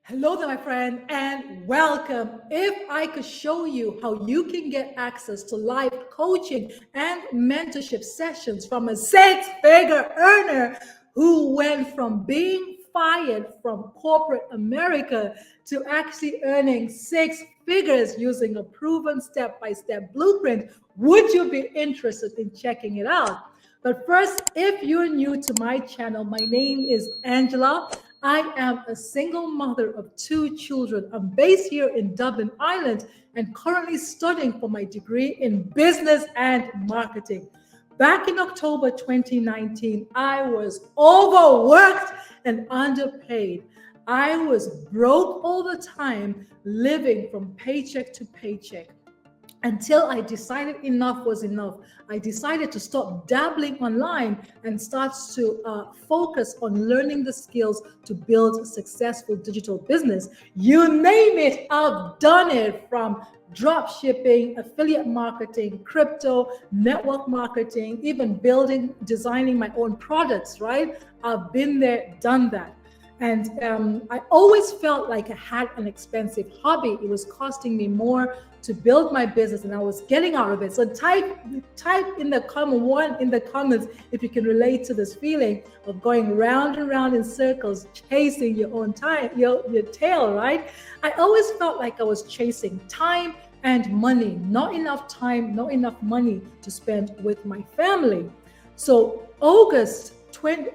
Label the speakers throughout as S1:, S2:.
S1: Hello there, my friend, and welcome. If I could show you how you can get access to live coaching and mentorship sessions from a six-figure earner who went from being fired from corporate America to actually earning six figures using a proven step-by-step blueprint, would you be interested in checking it out? But first, if you're new to my channel, my name is Angela. I am a single mother of two children. I'm based here in Dublin, Ireland, and currently studying for my degree in business and marketing. Back in October 2019, I was overworked and underpaid. I was broke all the time, living from paycheck to paycheck until I decided enough was enough. I decided to stop dabbling online and start to focus on learning the skills to build a successful digital business. You name it, I've done it, from drop shipping, affiliate marketing, crypto, network marketing, even designing my own products, right? I've been there, done that. And I always felt like I had an expensive hobby. It was costing me more to build my business and I was getting out of it. So type in the comments if you can relate to this feeling of going round and round in circles, chasing your own time, your tail, right? I always felt like I was chasing time and money, not enough time, not enough money to spend with my family. So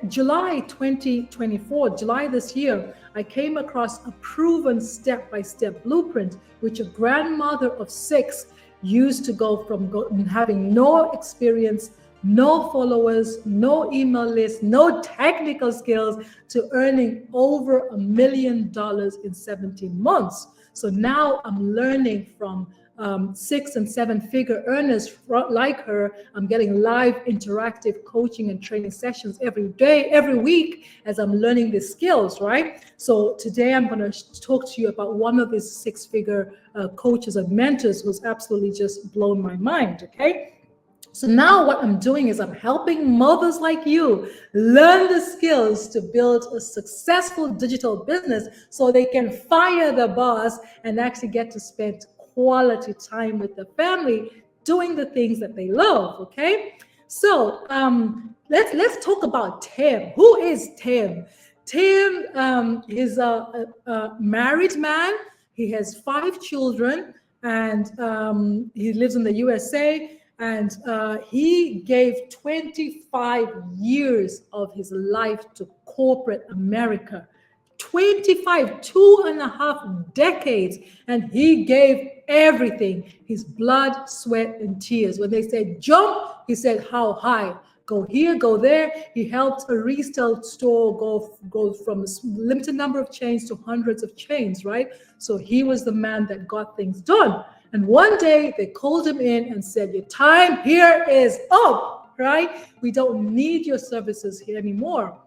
S1: July 2024, July this year, I came across a proven step-by-step blueprint, which a grandmother of six used to go from having no experience, no followers, no email list, no technical skills, to earning over $1 million in 17 months. So now I'm learning from 6 and 7 figure earners like her. I'm getting live interactive coaching and training sessions every day, every week, as I'm learning these skills, right? So today I'm going to talk to you about one of these 6-figure coaches and mentors who's absolutely just blown my mind, okay? So now what I'm doing is I'm helping mothers like you learn the skills to build a successful digital business so they can fire the boss and actually get to spend quality time with the family doing the things that they love. Okay, so let's talk about Tim. Who is Tim? Tim is a married man. He has 5 children, and he lives in the USA. And he gave 25 years of his life to corporate America. 25, 2.5 decades, and he gave everything, his blood, sweat, and tears. When they said jump, he said how high, go here, go there. He helped a retail store go from a limited number of chains to hundreds of chains, right? So he was the man that got things done. And one day they called him in and said, your time here is up, right? We don't need your services here anymore,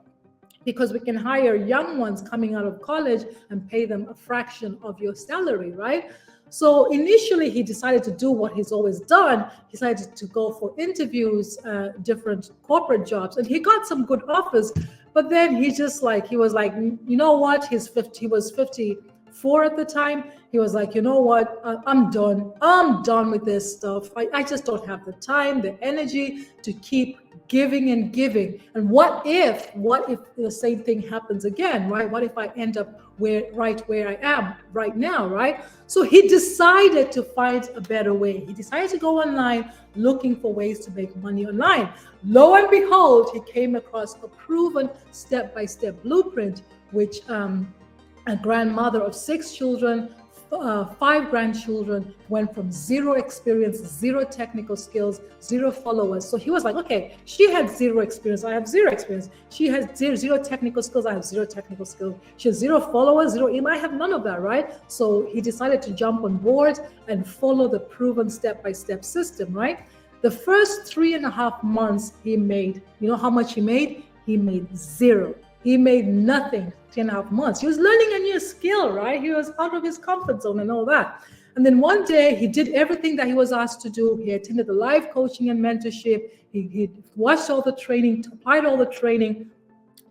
S1: because we can hire young ones coming out of college and pay them a fraction of your salary, right? So initially he decided to do what he's always done. He decided to go for interviews, different corporate jobs, and he got some good offers. But then he was like, you know what? He was 54 at the time. He was like, you know what? I'm done. I'm done with this stuff. I just don't have the time, the energy to keep giving and giving. And what if the same thing happens again, right? What if I end up right where I am right now, right? So he decided to find a better way. He decided to go online looking for ways to make money online. Lo and behold, he came across a proven step-by-step blueprint, which a grandmother of 6 children, 5 grandchildren, went from 0 experience, 0 technical skills, 0 followers. So he was like, okay, she had 0 experience, I have 0 experience. She has 0 technical skills, I have 0 technical skills. She has 0 followers, 0 email, I have none of that, right? So he decided to jump on board and follow the proven step-by-step system, right? The first 3.5 months he made, you know how much he made? He made 0. He made nothing 3.5 months. He was learning a new skill, right? He was out of his comfort zone and all that. And then one day he did everything that he was asked to do. He attended the live coaching and mentorship. He watched all the training, applied all the training.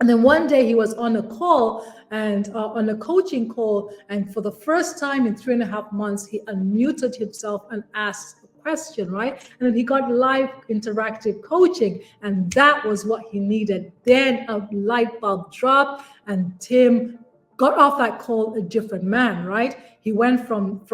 S1: And then one day he was on a call and on a coaching call, and for the first time in 3.5 months, he unmuted himself and asked a question, right? And then he got live interactive coaching, and that was what he needed. Then a light bulb dropped, and Tim got off that call a different man, right? He went from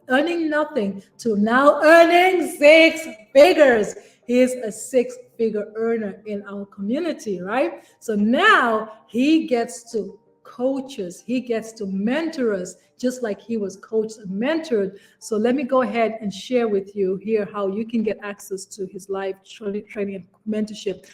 S1: earning nothing to now earning 6 figures. He is a 6-figure earner in our community, right? So now he gets to coach us, he gets to mentor us, just like he was coached and mentored. So let me go ahead and share with you here how you can get access to his live training and mentorship.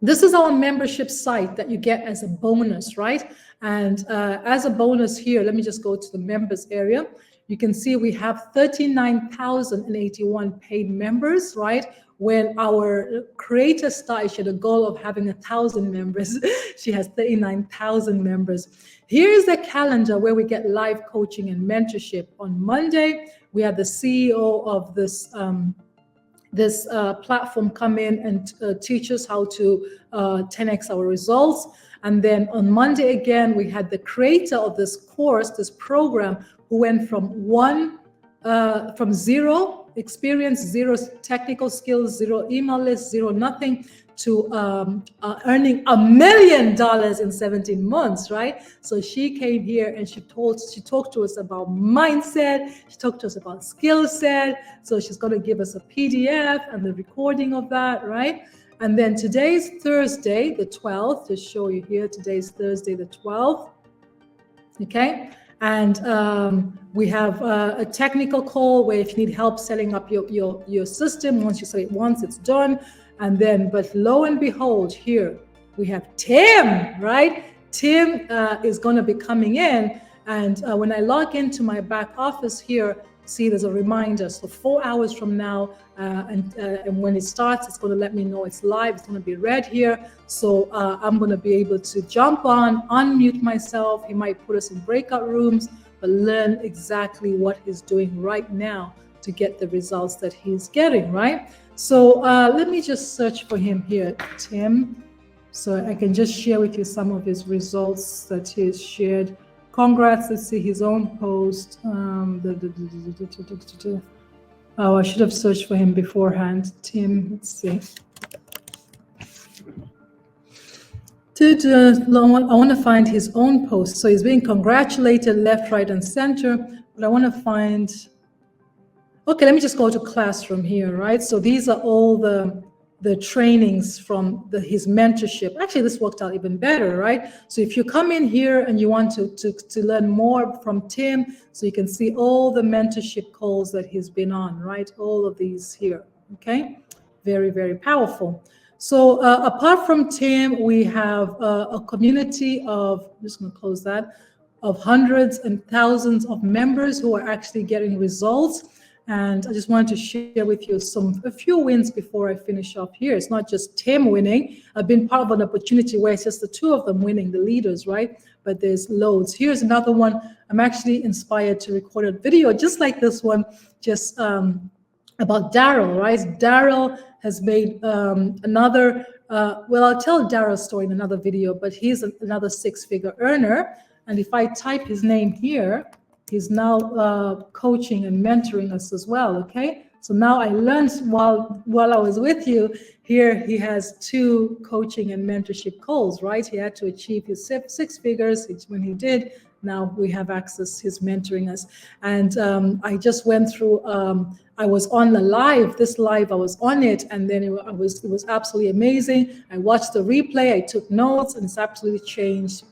S1: This is our membership site that you get as a bonus, right? And as a bonus here, let me just go to the members area. You can see we have 39,081 paid members, right? When our creator started, she had a goal of having 1,000 members. She has 39,000 members. Here's the calendar where we get live coaching and mentorship. On Monday, we have the CEO of this platform come in and teach us how to 10x our results. And then on Monday again, we had the creator of this course, this program, who went from zero experience, zero technical skills, zero email list, zero nothing, to earning $1 million in 17 months, right? So she came here and she talked to us about mindset. She talked to us about skill set. So she's going to give us a PDF and the recording of that, right? And then today's Thursday, the 12th, to show you here, today's Thursday, the 12th, okay? And we have a technical call where if you need help setting up your system, once you set it once, it's done. And then, but lo and behold, here we have Tim, right? Tim is going to be coming in. And when I log into my back office here, see there's a reminder. So 4 hours from now, and when it starts, it's going to let me know it's live. It's going to be red here. So I'm going to be able to jump on, unmute myself. He might put us in breakout rooms, but learn exactly what he's doing right now to get the results that he's getting, right? So let me just search for him here, Tim. So I can just share with you some of his results that he's shared. Congrats, let's see his own post. Oh, I should have searched for him beforehand. Tim, let's see. I want to find his own post. So he's being congratulated left, right, and center. But I want to find, okay, let me just go to classroom here, right? So these are all the trainings from his mentorship. Actually, this worked out even better, right? So if you come in here and you want to learn more from Tim, so you can see all the mentorship calls that he's been on, right? All of these here, okay? Very, very powerful. So apart from Tim, we have a community of, I'm just gonna close that, of hundreds and thousands of members who are actually getting results. And I just wanted to share with you a few wins before I finish off here. It's not just Tim winning. I've been part of an opportunity where it's just the two of them winning, the leaders, right? But there's loads. Here's another one. I'm actually inspired to record a video just like this one, just about Daryl, right? Daryl has made another, well, I'll tell Daryl's story in another video, but he's another 6-figure earner. And if I type his name here, he's now coaching and mentoring us as well, okay? So now I learned while I was with you, here he has 2 coaching and mentorship calls, right? He had to achieve his 6 figures. When he did, now we have access, he's mentoring us. And I just went through, I was on the live, this live, I was on it, and then it was absolutely amazing. I watched the replay, I took notes, and it's absolutely changed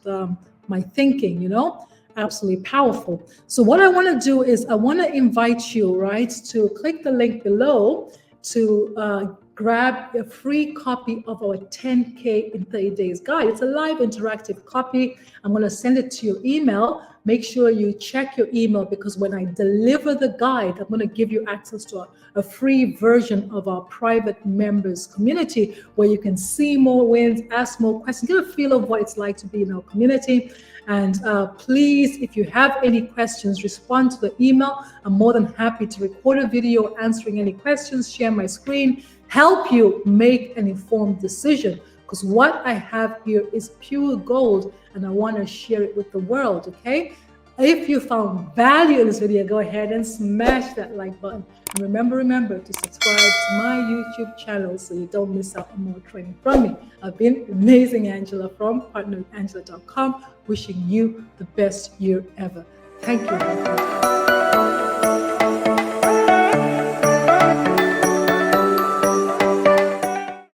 S1: my thinking, you know? Absolutely powerful. So what I want to do is I want to invite you, right, to click the link below to grab a free copy of our 10K in 30 days guide. It's a live interactive copy. I'm going to send it to your email. Make sure you check your email, because when I deliver the guide, I'm going to give you access to a free version of our private members community where you can see more wins, ask more questions, get a feel of what it's like to be in our community. And please, if you have any questions, respond to the email. I'm more than happy to record a video answering any questions, share my screen, help you make an informed decision. because what I have here is pure gold and I want to share it with the world, okay? If you found value in this video, go ahead and smash that like button. And remember to subscribe to my YouTube channel so you don't miss out on more training from me. I've been Amazing Angela from partnerwithangela.com, wishing you the best year ever. Thank you.